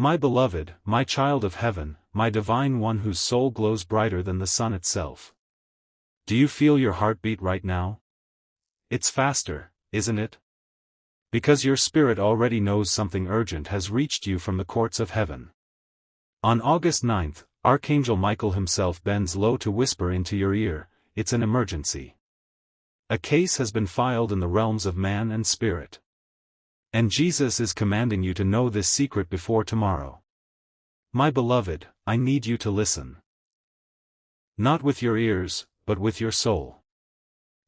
My beloved, my child of heaven, my divine one whose soul glows brighter than the sun itself. Do you feel your heartbeat right now? It's faster, isn't it? Because your spirit already knows something urgent has reached you from the courts of heaven. On August 9th, Archangel Michael himself bends low to whisper into your ear, it's an emergency. A case has been filed in the realms of man and spirit. And Jesus is commanding you to know this secret before tomorrow. My beloved, I need you to listen. Not with your ears, but with your soul.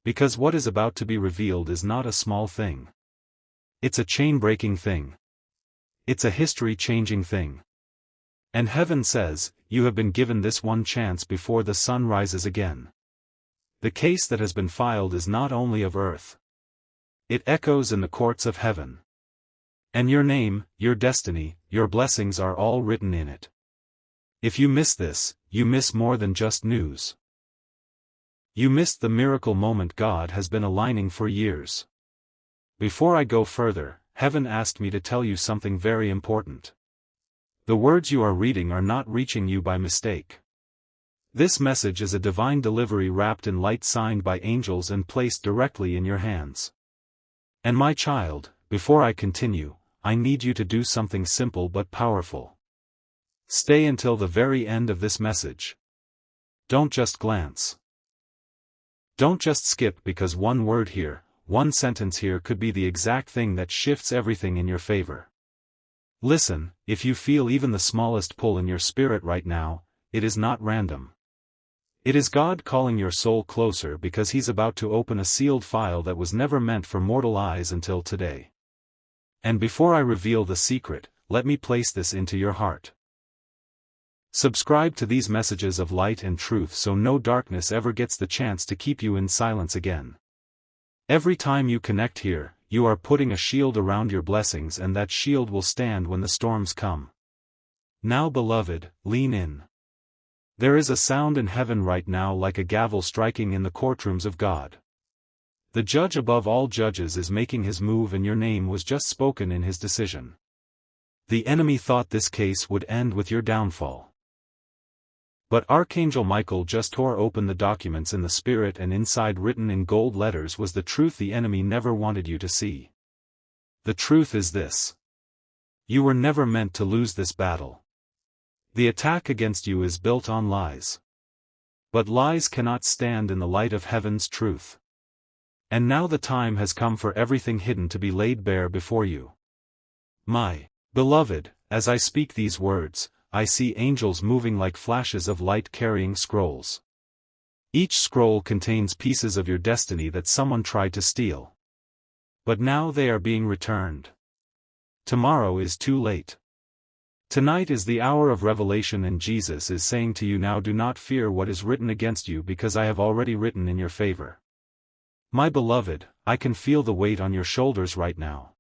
Because what is about to be revealed is not a small thing. It's a chain-breaking thing. It's a history-changing thing. And heaven says, you have been given this one chance before the sun rises again. The case that has been filed is not only of earth. It echoes in the courts of heaven. And your name, your destiny, your blessings are all written in it. If you miss this, you miss more than just news. You missed the miracle moment God has been aligning for years. Before I go further, heaven asked me to tell you something very important. The words you are reading are not reaching you by mistake. This message is a divine delivery wrapped in light signed by angels and placed directly in your hands. And my child, before I continue, I need you to do something simple but powerful. Stay until the very end of this message. Don't just glance. Don't just skip because one word here, one sentence here could be the exact thing that shifts everything in your favor. Listen, if you feel even the smallest pull in your spirit right now, it is not random. It is God calling your soul closer because He's about to open a sealed file that was never meant for mortal eyes until today. And before I reveal the secret, let me place this into your heart. Subscribe to these messages of light and truth so no darkness ever gets the chance to keep you in silence again. Every time you connect here, you are putting a shield around your blessings, and that shield will stand when the storms come. Now, beloved, lean in. There is a sound in heaven right now like a gavel striking in the courtrooms of God. The judge above all judges is making his move, and your name was just spoken in his decision. The enemy thought this case would end with your downfall. But Archangel Michael just tore open the documents in the spirit, and inside, written in gold letters, was the truth the enemy never wanted you to see. The truth is this. You were never meant to lose this battle. The attack against you is built on lies. But lies cannot stand in the light of heaven's truth. And now the time has come for everything hidden to be laid bare before you. My beloved, as I speak these words, I see angels moving like flashes of light carrying scrolls. Each scroll contains pieces of your destiny that someone tried to steal. But now they are being returned. Tomorrow is too late. Tonight is the hour of revelation, and Jesus is saying to you now, do not fear what is written against you, because I have already written in your favor. My beloved, I can feel the weight on your shoulders right now.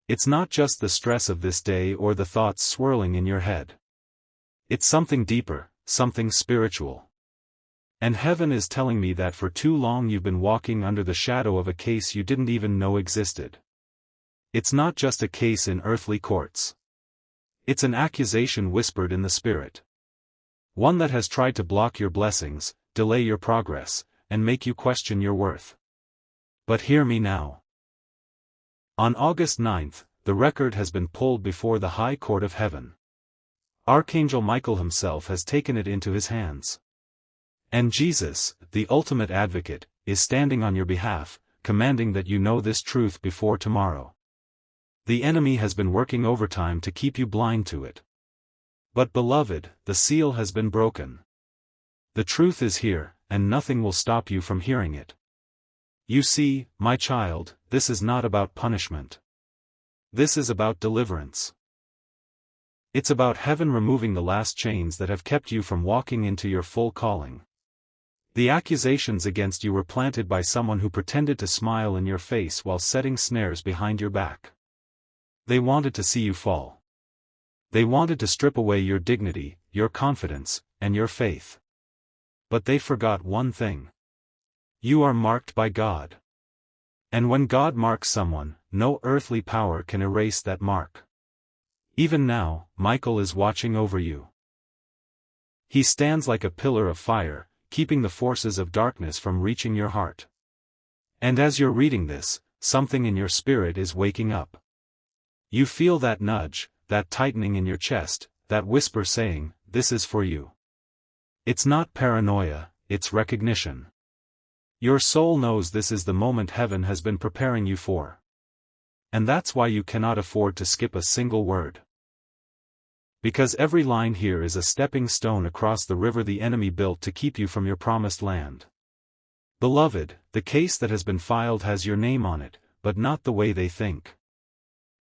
It's not just the stress of this day or the thoughts swirling in your head. It's something deeper, something spiritual. And heaven is telling me that for too long you've been walking under the shadow of a case you didn't even know existed. It's not just a case in earthly courts. It's an accusation whispered in the spirit. One that has tried to block your blessings, delay your progress, and make you question your worth. But hear me now. On August 9th, the record has been pulled before the high court of heaven. Archangel Michael himself has taken it into his hands. And Jesus, the ultimate advocate, is standing on your behalf, commanding that you know this truth before tomorrow. The enemy has been working overtime to keep you blind to it. But beloved, the seal has been broken. The truth is here, and nothing will stop you from hearing it. You see, my child, this is not about punishment. This is about deliverance. It's about heaven removing the last chains that have kept you from walking into your full calling. The accusations against you were planted by someone who pretended to smile in your face while setting snares behind your back. They wanted to see you fall. They wanted to strip away your dignity, your confidence, and your faith. But they forgot one thing. You are marked by God. And when God marks someone, no earthly power can erase that mark. Even now, Michael is watching over you. He stands like a pillar of fire, keeping the forces of darkness from reaching your heart. And as you're reading this, something in your spirit is waking up. You feel that nudge, that tightening in your chest, that whisper saying, "This is for you." It's not paranoia, it's recognition. Your soul knows this is the moment heaven has been preparing you for. And that's why you cannot afford to skip a single word. Because every line here is a stepping stone across the river the enemy built to keep you from your promised land. Beloved, the case that has been filed has your name on it, but not the way they think.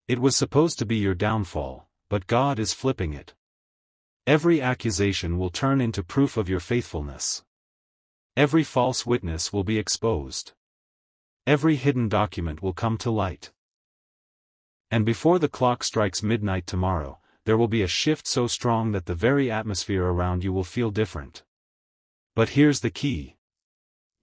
It was supposed to be your downfall, but God is flipping it. Every accusation will turn into proof of your faithfulness. Every false witness will be exposed. Every hidden document will come to light. And before the clock strikes midnight tomorrow, there will be a shift so strong that the very atmosphere around you will feel different. But here's the key.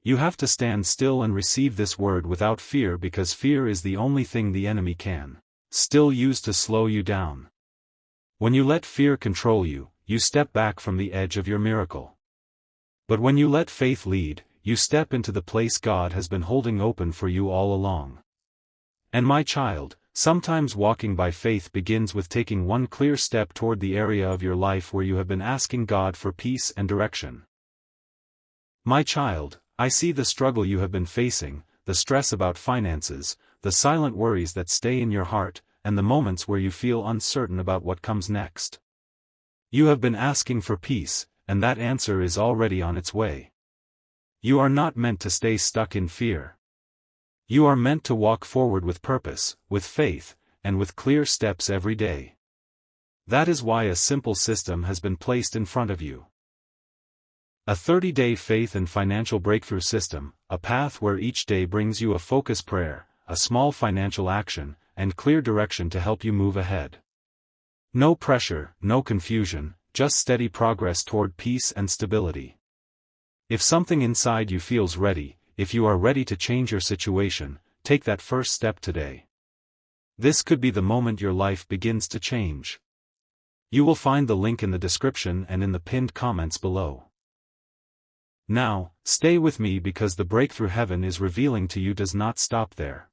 You have to stand still and receive this word without fear, because fear is the only thing the enemy can still use to slow you down. When you let fear control you, you step back from the edge of your miracle. But when you let faith lead, you step into the place God has been holding open for you all along. And my child, sometimes walking by faith begins with taking one clear step toward the area of your life where you have been asking God for peace and direction. My child, I see the struggle you have been facing, the stress about finances, the silent worries that stay in your heart, and the moments where you feel uncertain about what comes next. You have been asking for peace, and that answer is already on its way. You are not meant to stay stuck in fear. You are meant to walk forward with purpose, with faith, and with clear steps every day. That is why a simple system has been placed in front of you. A 30-day faith and financial breakthrough system, a path where each day brings you a focused prayer, a small financial action, and clear direction to help you move ahead. No pressure, no confusion, just steady progress toward peace and stability. If something inside you feels ready, if you are ready to change your situation, take that first step today. This could be the moment your life begins to change. You will find the link in the description and in the pinned comments below. Now, stay with me because the breakthrough heaven is revealing to you does not stop there.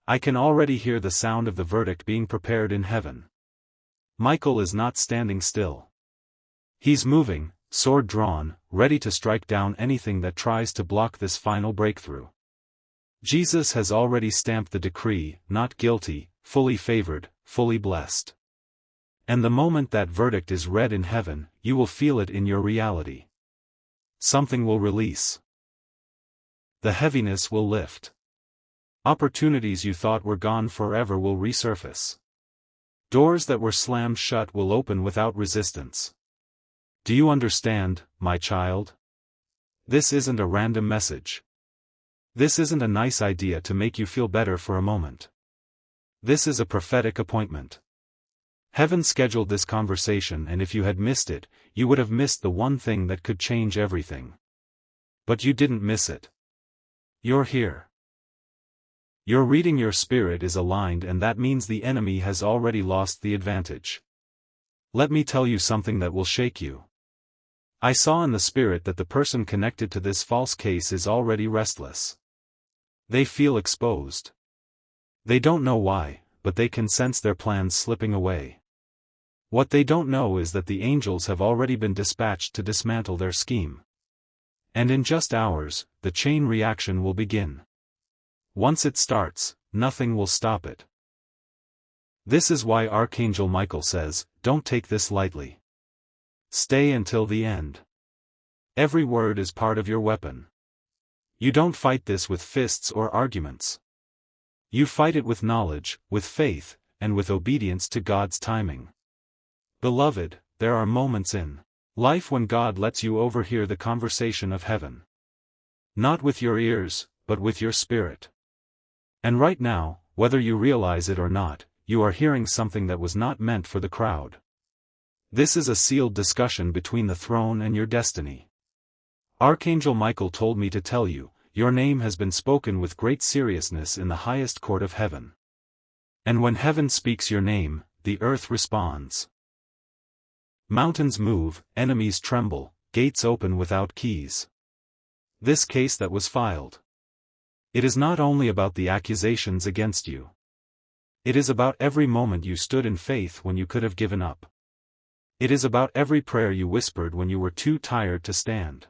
I can already hear the sound of the verdict being prepared in heaven. Michael is not standing still. He's moving, sword drawn, ready to strike down anything that tries to block this final breakthrough. Jesus has already stamped the decree, not guilty, fully favored, fully blessed. And the moment that verdict is read in heaven, you will feel it in your reality. Something will release. The heaviness will lift. Opportunities you thought were gone forever will resurface. Doors that were slammed shut will open without resistance. Do you understand, my child? This isn't a random message. This isn't a nice idea to make you feel better for a moment. This is a prophetic appointment. Heaven scheduled this conversation, and if you had missed it, you would have missed the one thing that could change everything. But you didn't miss it. You're here. Your reading, your spirit is aligned, and that means the enemy has already lost the advantage. Let me tell you something that will shake you. I saw in the spirit that the person connected to this false case is already restless. They feel exposed. They don't know why, but they can sense their plans slipping away. What they don't know is that the angels have already been dispatched to dismantle their scheme. And in just hours, the chain reaction will begin. Once it starts, nothing will stop it. This is why Archangel Michael says, don't take this lightly. Stay until the end. Every word is part of your weapon. You don't fight this with fists or arguments. You fight it with knowledge, with faith, and with obedience to God's timing. Beloved, there are moments in life when God lets you overhear the conversation of heaven. Not with your ears, but with your spirit. And right now, whether you realize it or not, you are hearing something that was not meant for the crowd. This is a sealed discussion between the throne and your destiny. Archangel Michael told me to tell you, your name has been spoken with great seriousness in the highest court of heaven. And when heaven speaks your name, the earth responds. Mountains move, enemies tremble, gates open without keys. This case that was filed. It is not only about the accusations against you. It is about every moment you stood in faith when you could have given up. It is about every prayer you whispered when you were too tired to stand.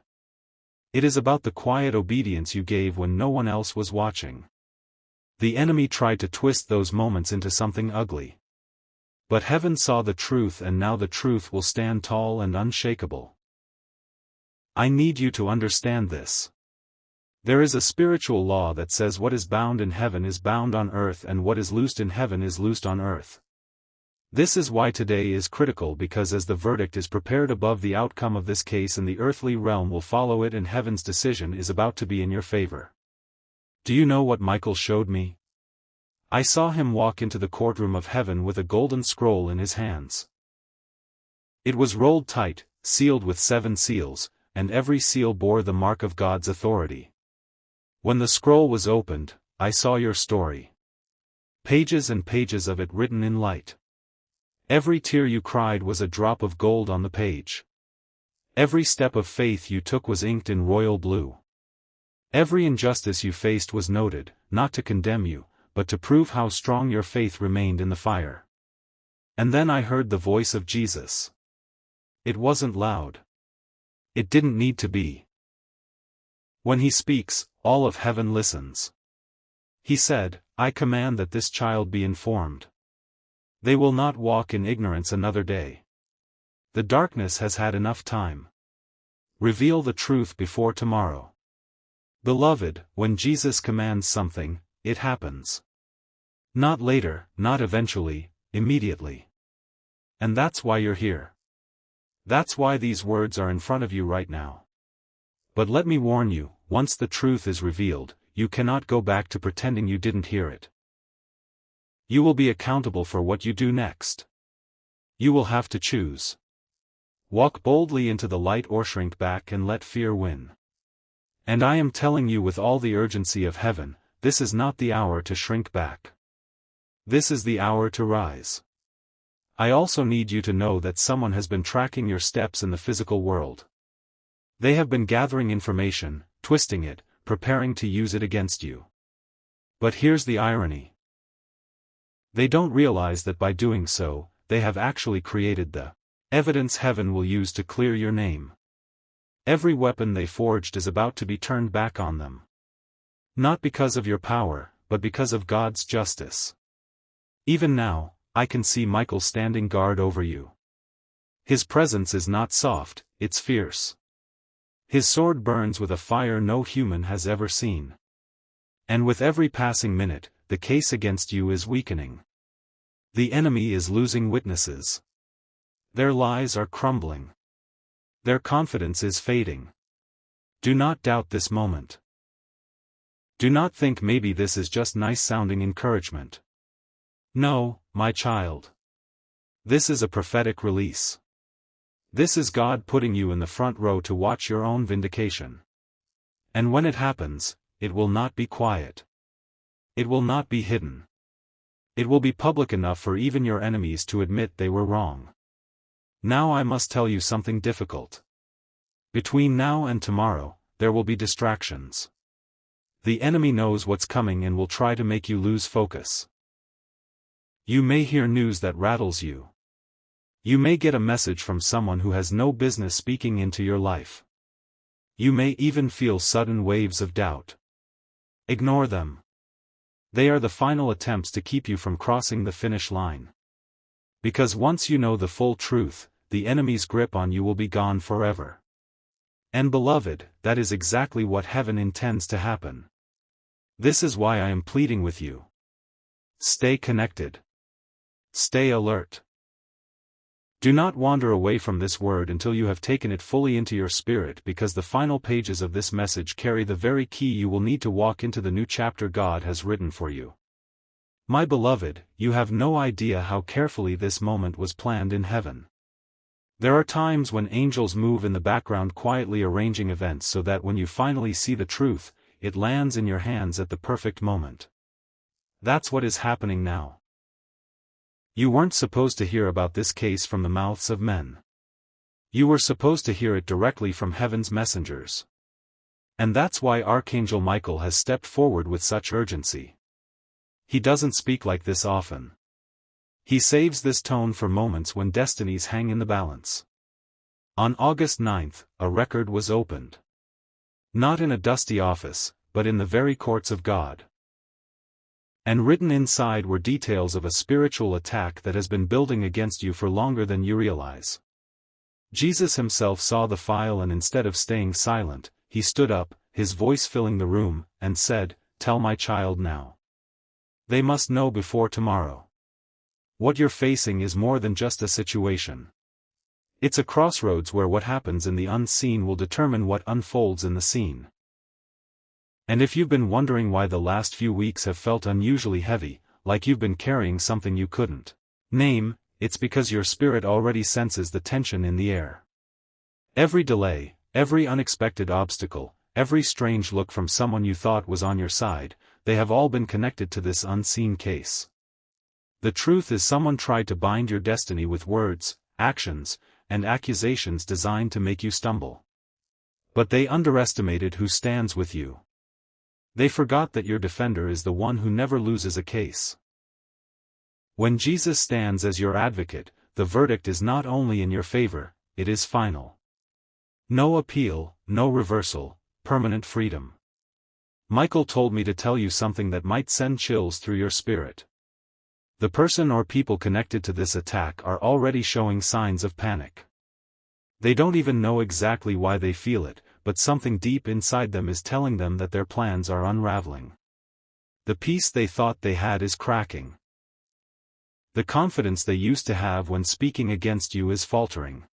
It is about the quiet obedience you gave when no one else was watching. The enemy tried to twist those moments into something ugly. But heaven saw the truth, and now the truth will stand tall and unshakable. I need you to understand this. There is a spiritual law that says what is bound in heaven is bound on earth, and what is loosed in heaven is loosed on earth. This is why today is critical, because as the verdict is prepared above, the outcome of this case in the earthly realm will follow it, and heaven's decision is about to be in your favor. Do you know what Michael showed me? I saw him walk into the courtroom of heaven with a golden scroll in his hands. It was rolled tight, sealed with 7 seals, and every seal bore the mark of God's authority. When the scroll was opened, I saw your story. Pages and pages of it written in light. Every tear you cried was a drop of gold on the page. Every step of faith you took was inked in royal blue. Every injustice you faced was noted, not to condemn you, but to prove how strong your faith remained in the fire. And then I heard the voice of Jesus. It wasn't loud. It didn't need to be. When he speaks, all of heaven listens. He said, I command that this child be informed. They will not walk in ignorance another day. The darkness has had enough time. Reveal the truth before tomorrow. Beloved, when Jesus commands something, it happens. Not later, not eventually, immediately. And that's why you're here. That's why these words are in front of you right now. But let me warn you, once the truth is revealed, you cannot go back to pretending you didn't hear it. You will be accountable for what you do next. You will have to choose. Walk boldly into the light or shrink back and let fear win. And I am telling you with all the urgency of heaven, this is not the hour to shrink back. This is the hour to rise. I also need you to know that someone has been tracking your steps in the physical world. They have been gathering information, twisting it, preparing to use it against you. But here's the irony. They don't realize that by doing so, they have actually created the evidence heaven will use to clear your name. Every weapon they forged is about to be turned back on them. Not because of your power, but because of God's justice. Even now, I can see Michael standing guard over you. His presence is not soft, it's fierce. His sword burns with a fire no human has ever seen. And with every passing minute, the case against you is weakening. The enemy is losing witnesses. Their lies are crumbling. Their confidence is fading. Do not doubt this moment. Do not think maybe this is just nice-sounding encouragement. No, my child. This is a prophetic release. This is God putting you in the front row to watch your own vindication. And when it happens, it will not be quiet. It will not be hidden. It will be public enough for even your enemies to admit they were wrong. Now I must tell you something difficult. Between now and tomorrow, there will be distractions. The enemy knows what's coming and will try to make you lose focus. You may hear news that rattles you. You may get a message from someone who has no business speaking into your life. You may even feel sudden waves of doubt. Ignore them. They are the final attempts to keep you from crossing the finish line. Because once you know the full truth, the enemy's grip on you will be gone forever. And beloved, that is exactly what heaven intends to happen. This is why I am pleading with you. Stay connected. Stay alert. Do not wander away from this word until you have taken it fully into your spirit, because the final pages of this message carry the very key you will need to walk into the new chapter God has written for you. My beloved, you have no idea how carefully this moment was planned in heaven. There are times when angels move in the background quietly arranging events so that when you finally see the truth, it lands in your hands at the perfect moment. That's what is happening now. You weren't supposed to hear about this case from the mouths of men. You were supposed to hear it directly from heaven's messengers. And that's why Archangel Michael has stepped forward with such urgency. He doesn't speak like this often. He saves this tone for moments when destinies hang in the balance. On August 9th, a record was opened. Not in a dusty office, but in the very courts of God. And written inside were details of a spiritual attack that has been building against you for longer than you realize. Jesus himself saw the file, and instead of staying silent, he stood up, his voice filling the room, and said, "Tell my child now. They must know before tomorrow. What you're facing is more than just a situation. It's a crossroads where what happens in the unseen will determine what unfolds in the seen. And if you've been wondering why the last few weeks have felt unusually heavy, like you've been carrying something you couldn't name, it's because your spirit already senses the tension in the air. Every delay, every unexpected obstacle, every strange look from someone you thought was on your side, they have all been connected to this unseen case. The truth is, someone tried to bind your destiny with words, actions, and accusations designed to make you stumble. But they underestimated who stands with you. They forgot that your defender is the one who never loses a case. When Jesus stands as your advocate, the verdict is not only in your favor, it is final. No appeal, no reversal, permanent freedom. Michael told me to tell you something that might send chills through your spirit. The person or people connected to this attack are already showing signs of panic. They don't even know exactly why they feel it, but something deep inside them is telling them that their plans are unraveling. The peace they thought they had is cracking. The confidence they used to have when speaking against you is faltering.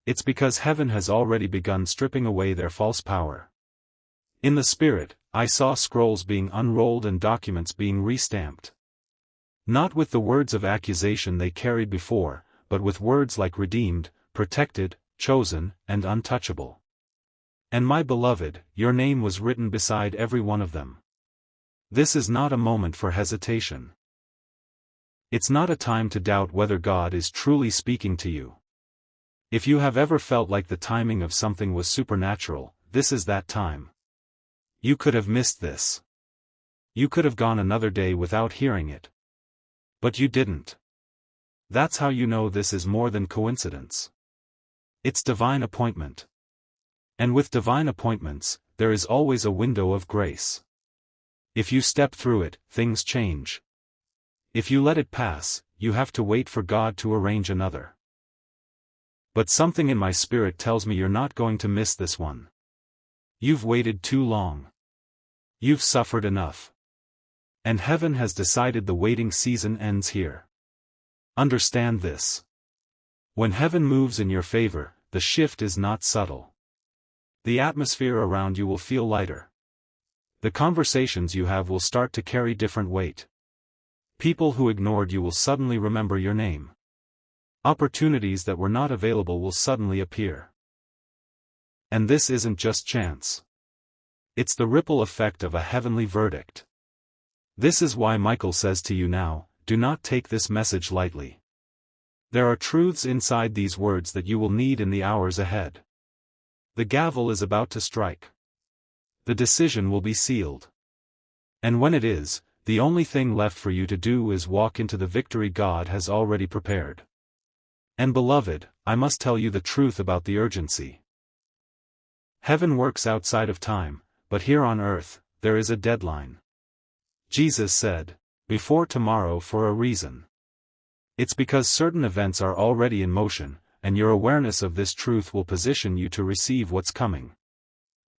It's because heaven has already begun stripping away their false power. In the spirit, I saw scrolls being unrolled and documents being restamped. Not with the words of accusation they carried before, but with words like redeemed, protected, chosen, and untouchable. And my beloved, your name was written beside every one of them. This is not a moment for hesitation. It's not a time to doubt whether God is truly speaking to you. If you have ever felt like the timing of something was supernatural, this is that time. You could have missed this. You could have gone another day without hearing it. But you didn't. That's how you know this is more than coincidence. It's divine appointment. And with divine appointments, there is always a window of grace. If you step through it, things change. If you let it pass, you have to wait for God to arrange another. But something in my spirit tells me you're not going to miss this one. You've waited too long. You've suffered enough. And heaven has decided the waiting season ends here. Understand this. When heaven moves in your favor, the shift is not subtle. The atmosphere around you will feel lighter. The conversations you have will start to carry different weight. People who ignored you will suddenly remember your name. Opportunities that were not available will suddenly appear. And this isn't just chance. It's the ripple effect of a heavenly verdict. This is why Michael says to you now, do not take this message lightly. There are truths inside these words that you will need in the hours ahead. The gavel is about to strike. The decision will be sealed. And when it is, the only thing left for you to do is walk into the victory God has already prepared. And beloved, I must tell you the truth about the urgency. Heaven works outside of time, but here on earth, there is a deadline. Jesus said, before tomorrow for a reason. It's because certain events are already in motion, and your awareness of this truth will position you to receive what's coming.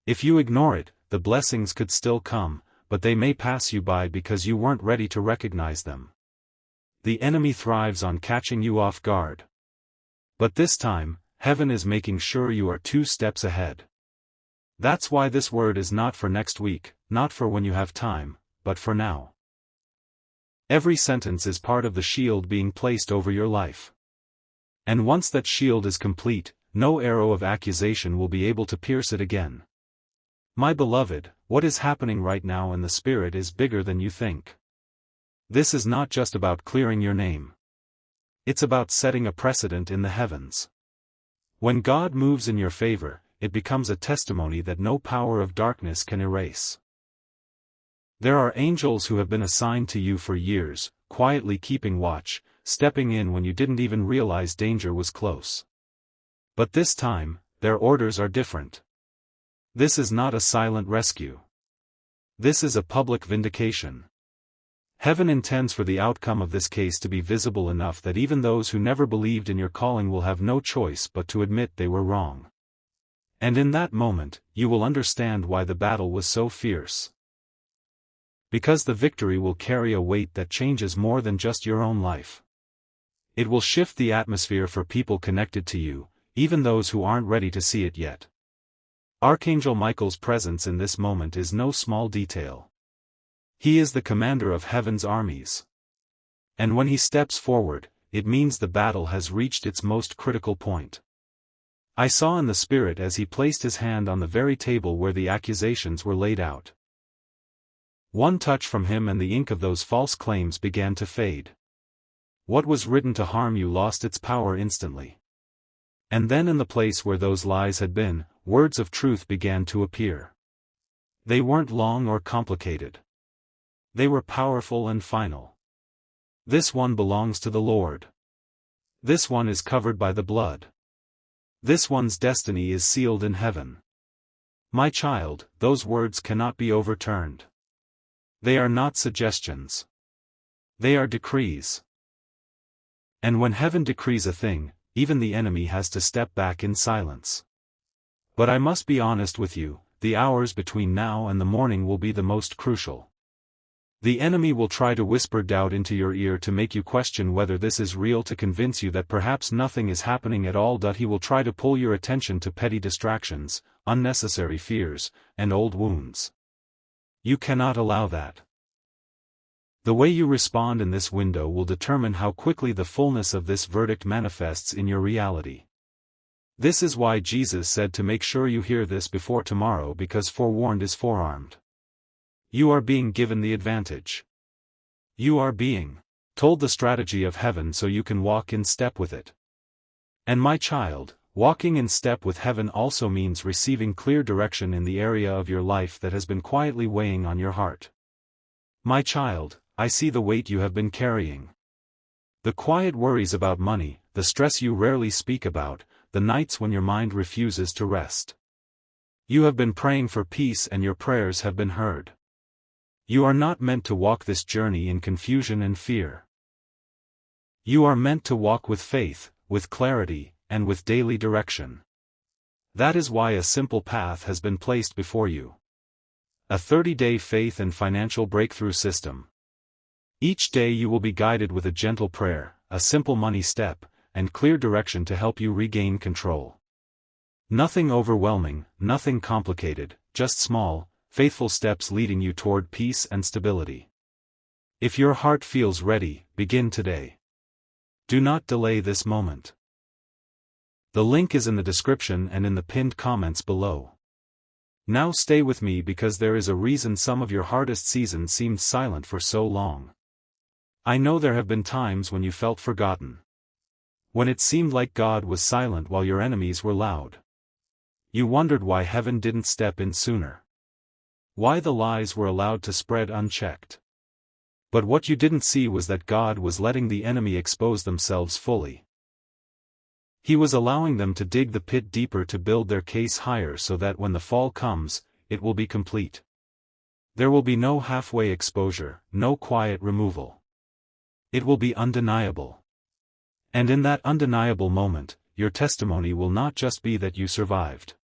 If you ignore it, the blessings could still come, but they may pass you by because you weren't ready to recognize them. The enemy thrives on catching you off guard. But this time, heaven is making sure you are 2 steps ahead. That's why this word is not for next week, not for when you have time, but for now. Every sentence is part of the shield being placed over your life. And once that shield is complete, no arrow of accusation will be able to pierce it again. My beloved, what is happening right now in the spirit is bigger than you think. This is not just about clearing your name. It's about setting a precedent in the heavens. When God moves in your favor, it becomes a testimony that no power of darkness can erase. There are angels who have been assigned to you for years, quietly keeping watch, stepping in when you didn't even realize danger was close. But this time, their orders are different. This is not a silent rescue. This is a public vindication. Heaven intends for the outcome of this case to be visible enough that even those who never believed in your calling will have no choice but to admit they were wrong. And in that moment, you will understand why the battle was so fierce. Because the victory will carry a weight that changes more than just your own life. It will shift the atmosphere for people connected to you, even those who aren't ready to see it yet. Archangel Michael's presence in this moment is no small detail. He is the commander of heaven's armies. And when he steps forward, it means the battle has reached its most critical point. I saw in the spirit as he placed his hand on the very table where the accusations were laid out. One touch from him and the ink of those false claims began to fade. What was written to harm you lost its power instantly. And then in the place where those lies had been, words of truth began to appear. They weren't long or complicated. They were powerful and final. This one belongs to the Lord. This one is covered by the blood. This one's destiny is sealed in heaven. My child, those words cannot be overturned. They are not suggestions. They are decrees. And when heaven decrees a thing, even the enemy has to step back in silence. But I must be honest with you, the hours between now and the morning will be the most crucial. The enemy will try to whisper doubt into your ear to make you question whether this is real, to convince you that perhaps nothing is happening at all. He will try to pull your attention to petty distractions, unnecessary fears, and old wounds. You cannot allow that. The way you respond in this window will determine how quickly the fullness of this verdict manifests in your reality. This is why Jesus said to make sure you hear this before tomorrow, because forewarned is forearmed. You are being given the advantage. You are being told the strategy of heaven so you can walk in step with it. And my child, walking in step with heaven also means receiving clear direction in the area of your life that has been quietly weighing on your heart. My child, I see the weight you have been carrying. The quiet worries about money, the stress you rarely speak about, the nights when your mind refuses to rest. You have been praying for peace and your prayers have been heard. You are not meant to walk this journey in confusion and fear. You are meant to walk with faith, with clarity, and with daily direction. That is why a simple path has been placed before you. A 30-day faith and financial breakthrough system. Each day you will be guided with a gentle prayer, a simple money step, and clear direction to help you regain control. Nothing overwhelming, nothing complicated, just small, faithful steps leading you toward peace and stability. If your heart feels ready, begin today. Do not delay this moment. The link is in the description and in the pinned comments below. Now stay with me, because there is a reason some of your hardest seasons seemed silent for so long. I know there have been times when you felt forgotten. When it seemed like God was silent while your enemies were loud. You wondered why heaven didn't step in sooner. Why the lies were allowed to spread unchecked. But what you didn't see was that God was letting the enemy expose themselves fully. He was allowing them to dig the pit deeper, to build their case higher, so that when the fall comes, it will be complete. There will be no halfway exposure, no quiet removal. It will be undeniable. And in that undeniable moment, your testimony will not just be that you survived.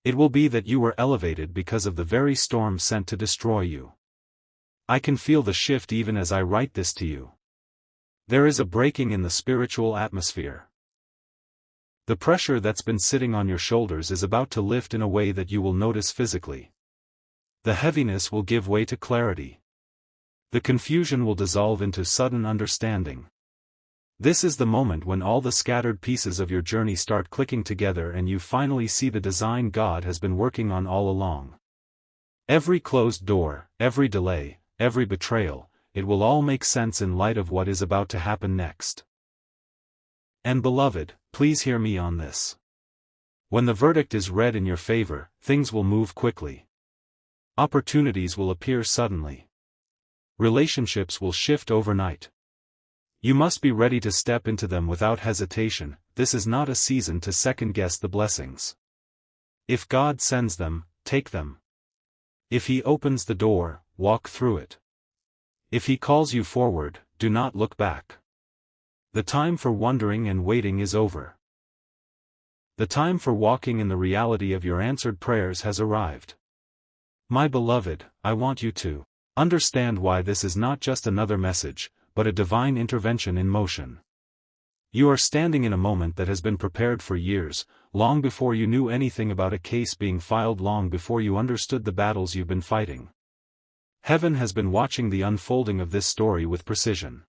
It will be that you were elevated because of the very storm sent to destroy you. I can feel the shift even as I write this to you. There is a breaking in the spiritual atmosphere. The pressure that's been sitting on your shoulders is about to lift in a way that you will notice physically. The heaviness will give way to clarity. The confusion will dissolve into sudden understanding. This is the moment when all the scattered pieces of your journey start clicking together and you finally see the design God has been working on all along. Every closed door, every delay, every betrayal, it will all make sense in light of what is about to happen next. And beloved, please hear me on this. When the verdict is read in your favor, things will move quickly. Opportunities will appear suddenly. Relationships will shift overnight. You must be ready to step into them without hesitation. This is not a season to second-guess the blessings. If God sends them, take them. If He opens the door, walk through it. If He calls you forward, do not look back. The time for wondering and waiting is over. The time for walking in the reality of your answered prayers has arrived. My beloved, I want you to understand why this is not just another message, but a divine intervention in motion. You are standing in a moment that has been prepared for years, long before you knew anything about a case being filed, long before you understood the battles you've been fighting. Heaven has been watching the unfolding of this story with precision.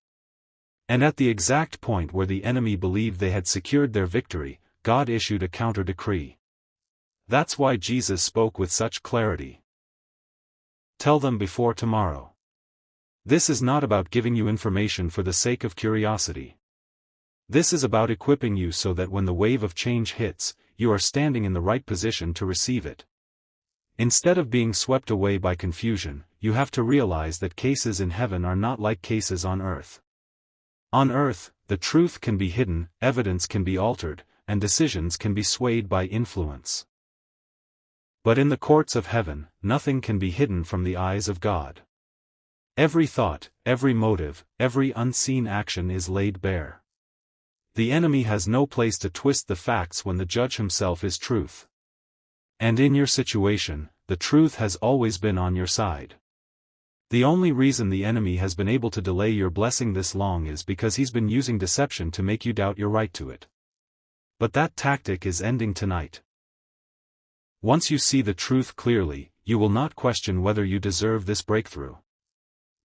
And at the exact point where the enemy believed they had secured their victory, God issued a counter-decree. That's why Jesus spoke with such clarity. Tell them before tomorrow. This is not about giving you information for the sake of curiosity. This is about equipping you so that when the wave of change hits, you are standing in the right position to receive it. Instead of being swept away by confusion, you have to realize that cases in heaven are not like cases on earth. On earth, the truth can be hidden, evidence can be altered, and decisions can be swayed by influence. But in the courts of heaven, nothing can be hidden from the eyes of God. Every thought, every motive, every unseen action is laid bare. The enemy has no place to twist the facts when the judge himself is truth. And in your situation, the truth has always been on your side. The only reason the enemy has been able to delay your blessing this long is because he's been using deception to make you doubt your right to it. But that tactic is ending tonight. Once you see the truth clearly, you will not question whether you deserve this breakthrough.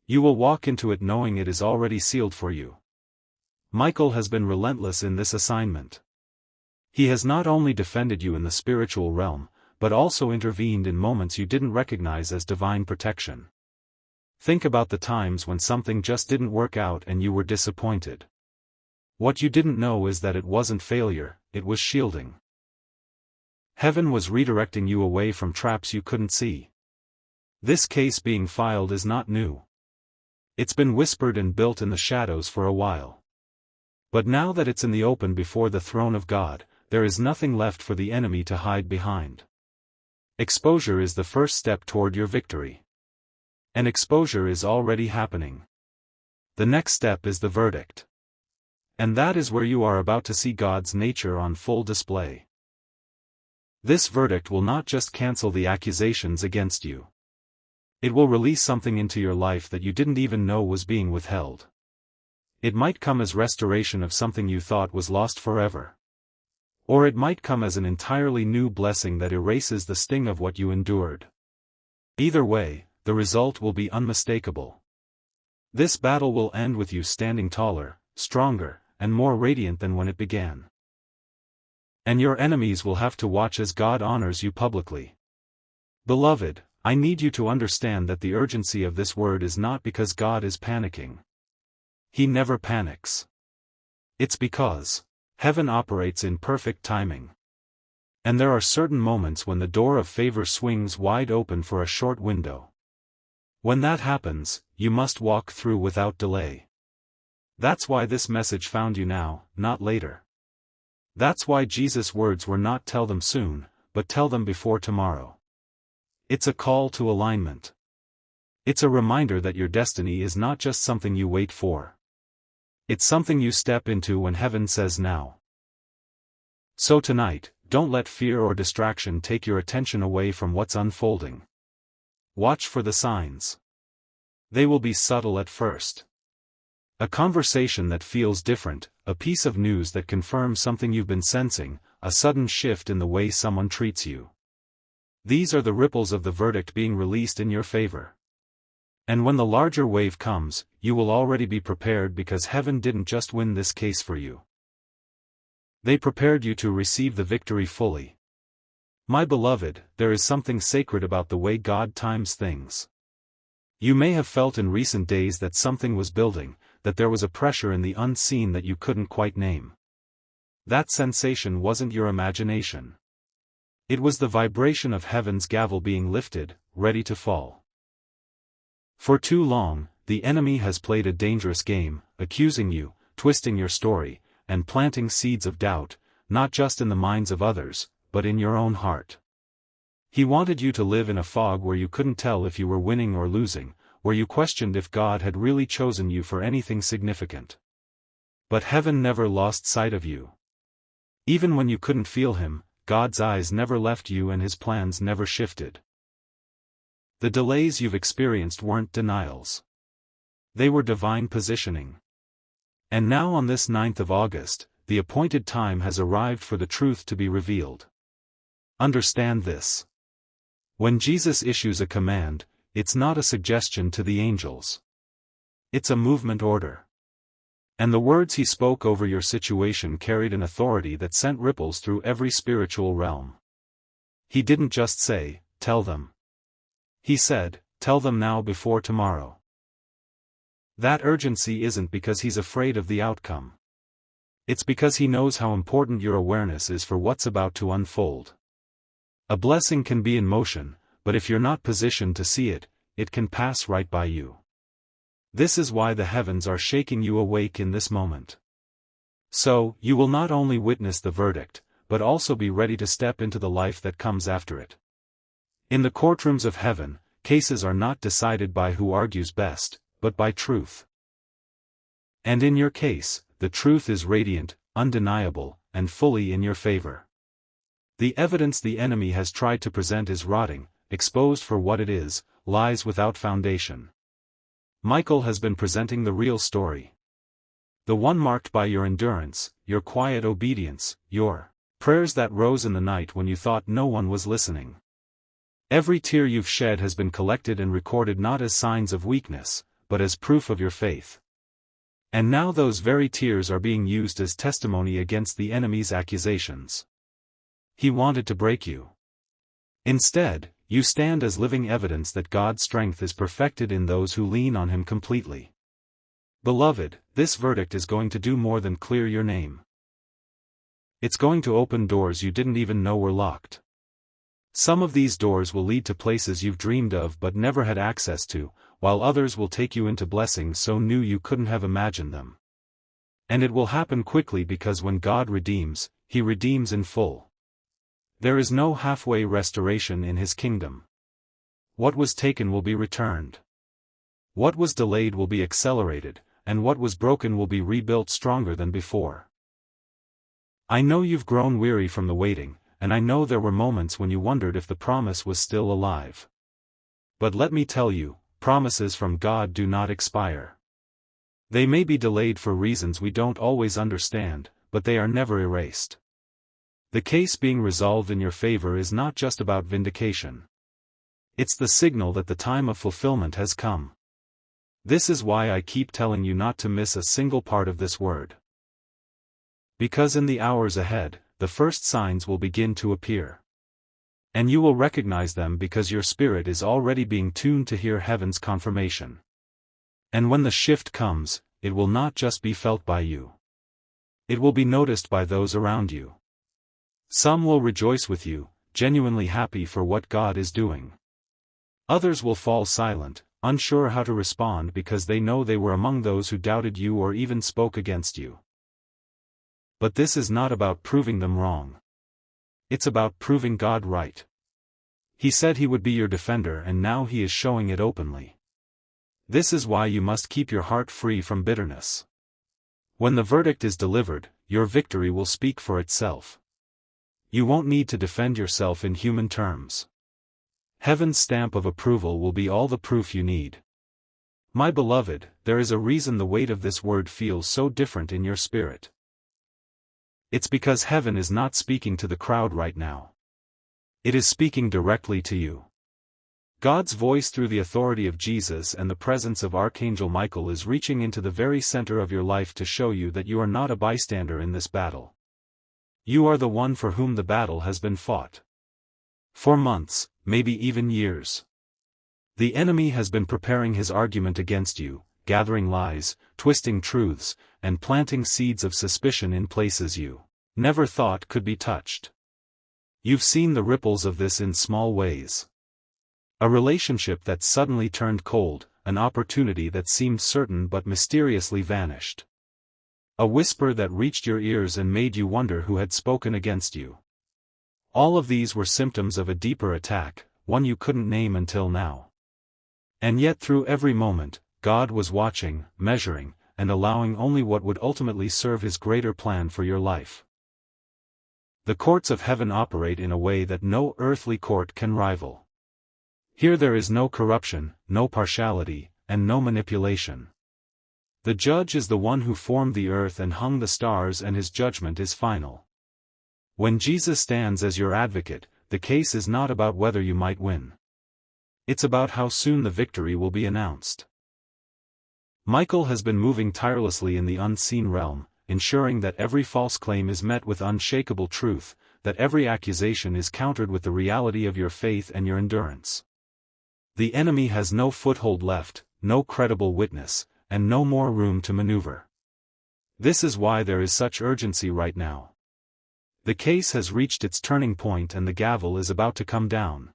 You will walk into it knowing it is already sealed for you. Michael has been relentless in this assignment. He has not only defended you in the spiritual realm, but also intervened in moments you didn't recognize as divine protection. Think about the times when something just didn't work out and you were disappointed. What you didn't know is that it wasn't failure, it was shielding. Heaven was redirecting you away from traps you couldn't see. This case being filed is not new. It's been whispered and built in the shadows for a while. But now that it's in the open before the throne of God, there is nothing left for the enemy to hide behind. Exposure is the first step toward your victory. And exposure is already happening. The next step is the verdict. And that is where you are about to see God's nature on full display. This verdict will not just cancel the accusations against you. It will release something into your life that you didn't even know was being withheld. It might come as restoration of something you thought was lost forever. Or it might come as an entirely new blessing that erases the sting of what you endured. Either way, the result will be unmistakable. This battle will end with you standing taller, stronger, and more radiant than when it began. And your enemies will have to watch as God honors you publicly. Beloved, I need you to understand that the urgency of this word is not because God is panicking. He never panics. It's because heaven operates in perfect timing. And there are certain moments when the door of favor swings wide open for a short window. When that happens, you must walk through without delay. That's why this message found you now, not later. That's why Jesus' words were not tell them soon, but tell them before tomorrow. It's a call to alignment. It's a reminder that your destiny is not just something you wait for. It's something you step into when heaven says now. So tonight, don't let fear or distraction take your attention away from what's unfolding. Watch for the signs. They will be subtle at first. A conversation that feels different, a piece of news that confirms something you've been sensing, a sudden shift in the way someone treats you. These are the ripples of the verdict being released in your favor. And when the larger wave comes, you will already be prepared because heaven didn't just win this case for you. They prepared you to receive the victory fully. My beloved, there is something sacred about the way God times things. You may have felt in recent days that something was building, that there was a pressure in the unseen that you couldn't quite name. That sensation wasn't your imagination. It was the vibration of heaven's gavel being lifted, ready to fall. For too long, the enemy has played a dangerous game, accusing you, twisting your story, and planting seeds of doubt, not just in the minds of others, but in your own heart. He wanted you to live in a fog where you couldn't tell if you were winning or losing, where you questioned if God had really chosen you for anything significant. But heaven never lost sight of you. Even when you couldn't feel him, God's eyes never left you and his plans never shifted. The delays you've experienced weren't denials. They were divine positioning. And now on this 9th of August, the appointed time has arrived for the truth to be revealed. Understand this. When Jesus issues a command, it's not a suggestion to the angels. It's a movement order. And the words he spoke over your situation carried an authority that sent ripples through every spiritual realm. He didn't just say, "Tell them." He said, "Tell them now before tomorrow." That urgency isn't because he's afraid of the outcome. It's because he knows how important your awareness is for what's about to unfold. A blessing can be in motion, but if you're not positioned to see it, it can pass right by you. This is why the heavens are shaking you awake in this moment. So, you will not only witness the verdict, but also be ready to step into the life that comes after it. In the courtrooms of heaven, cases are not decided by who argues best, but by truth. And in your case, the truth is radiant, undeniable, and fully in your favor. The evidence the enemy has tried to present is rotting, exposed for what it is, lies without foundation. Michael has been presenting the real story. The one marked by your endurance, your quiet obedience, your prayers that rose in the night when you thought no one was listening. Every tear you've shed has been collected and recorded not as signs of weakness, but as proof of your faith. And now those very tears are being used as testimony against the enemy's accusations. He wanted to break you. Instead, you stand as living evidence that God's strength is perfected in those who lean on him completely. Beloved, this verdict is going to do more than clear your name. It's going to open doors you didn't even know were locked. Some of these doors will lead to places you've dreamed of but never had access to, while others will take you into blessings so new you couldn't have imagined them. And it will happen quickly because when God redeems, he redeems in full. There is no halfway restoration in his kingdom. What was taken will be returned. What was delayed will be accelerated, and what was broken will be rebuilt stronger than before. I know you've grown weary from the waiting, and I know there were moments when you wondered if the promise was still alive. But let me tell you, promises from God do not expire. They may be delayed for reasons we don't always understand, but they are never erased. The case being resolved in your favor is not just about vindication. It's the signal that the time of fulfillment has come. This is why I keep telling you not to miss a single part of this word. Because in the hours ahead, the first signs will begin to appear. And you will recognize them because your spirit is already being tuned to hear heaven's confirmation. And when the shift comes, it will not just be felt by you. It will be noticed by those around you. Some will rejoice with you, genuinely happy for what God is doing. Others will fall silent, unsure how to respond because they know they were among those who doubted you or even spoke against you. But this is not about proving them wrong. It's about proving God right. He said he would be your defender and now he is showing it openly. This is why you must keep your heart free from bitterness. When the verdict is delivered, your victory will speak for itself. You won't need to defend yourself in human terms. Heaven's stamp of approval will be all the proof you need. My beloved, there is a reason the weight of this word feels so different in your spirit. It's because heaven is not speaking to the crowd right now. It is speaking directly to you. God's voice through the authority of Jesus and the presence of Archangel Michael is reaching into the very center of your life to show you that you are not a bystander in this battle. You are the one for whom the battle has been fought. For months, maybe even years. The enemy has been preparing his argument against you, gathering lies, twisting truths, and planting seeds of suspicion in places you never thought could be touched. You've seen the ripples of this in small ways. A relationship that suddenly turned cold, an opportunity that seemed certain but mysteriously vanished. A whisper that reached your ears and made you wonder who had spoken against you. All of these were symptoms of a deeper attack, one you couldn't name until now. And yet through every moment, God was watching, measuring, and allowing only what would ultimately serve His greater plan for your life. The courts of heaven operate in a way that no earthly court can rival. Here there is no corruption, no partiality, and no manipulation. The judge is the one who formed the earth and hung the stars, and his judgment is final. When Jesus stands as your advocate, the case is not about whether you might win. It's about how soon the victory will be announced. Michael has been moving tirelessly in the unseen realm, ensuring that every false claim is met with unshakable truth, that every accusation is countered with the reality of your faith and your endurance. The enemy has no foothold left, no credible witness, and no more room to maneuver. This is why there is such urgency right now. The case has reached its turning point and the gavel is about to come down.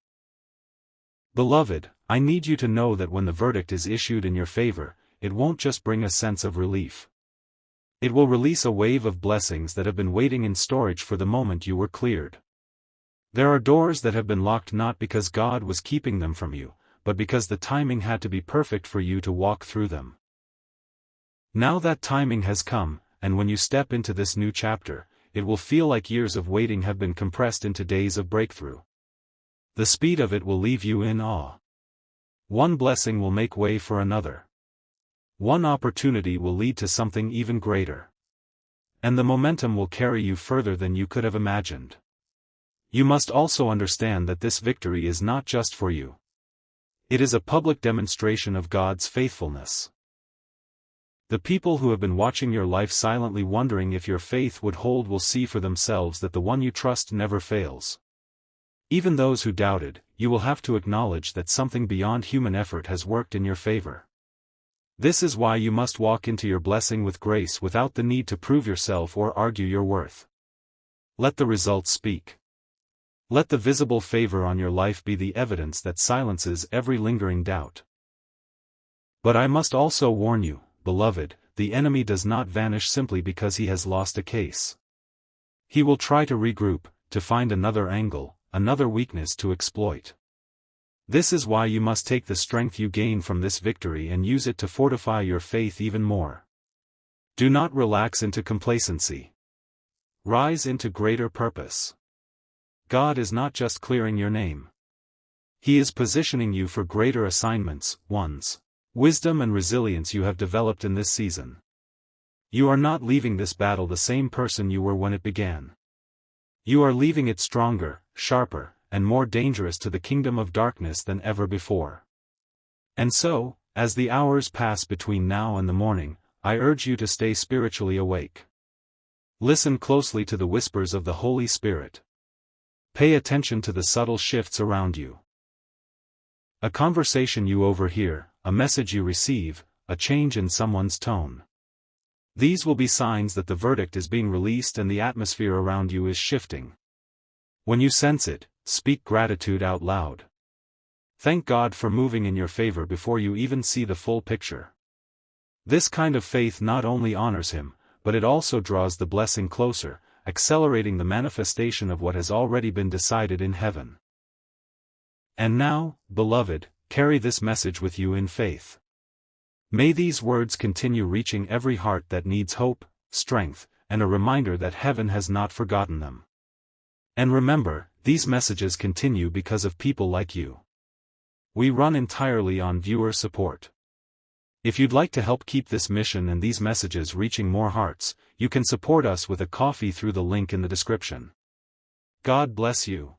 Beloved, I need you to know that when the verdict is issued in your favor, it won't just bring a sense of relief. It will release a wave of blessings that have been waiting in storage for the moment you were cleared. There are doors that have been locked not because God was keeping them from you, but because the timing had to be perfect for you to walk through them. Now that timing has come, and when you step into this new chapter, it will feel like years of waiting have been compressed into days of breakthrough. The speed of it will leave you in awe. One blessing will make way for another. One opportunity will lead to something even greater. And the momentum will carry you further than you could have imagined. You must also understand that this victory is not just for you. It is a public demonstration of God's faithfulness. The people who have been watching your life silently wondering if your faith would hold will see for themselves that the one you trust never fails. Even those who doubted, you will have to acknowledge that something beyond human effort has worked in your favor. This is why you must walk into your blessing with grace without the need to prove yourself or argue your worth. Let the results speak. Let the visible favor on your life be the evidence that silences every lingering doubt. But I must also warn you, beloved, the enemy does not vanish simply because he has lost a case. He will try to regroup, to find another angle, another weakness to exploit. This is why you must take the strength you gain from this victory and use it to fortify your faith even more. Do not relax into complacency. Rise into greater purpose. God is not just clearing your name. He is positioning you for greater assignments, wisdom and resilience you have developed in this season. You are not leaving this battle the same person you were when it began. You are leaving it stronger, sharper, and more dangerous to the kingdom of darkness than ever before. And so, as the hours pass between now and the morning, I urge you to stay spiritually awake. Listen closely to the whispers of the Holy Spirit. Pay attention to the subtle shifts around you. A conversation you overhear, a message you receive, a change in someone's tone. These will be signs that the verdict is being released and the atmosphere around you is shifting. When you sense it, speak gratitude out loud. Thank God for moving in your favor before you even see the full picture. This kind of faith not only honors Him, but it also draws the blessing closer, accelerating the manifestation of what has already been decided in heaven. And now, beloved, carry this message with you in faith. May these words continue reaching every heart that needs hope, strength, and a reminder that heaven has not forgotten them. And remember, these messages continue because of people like you. We run entirely on viewer support. If you'd like to help keep this mission and these messages reaching more hearts, you can support us with a coffee through the link in the description. God bless you.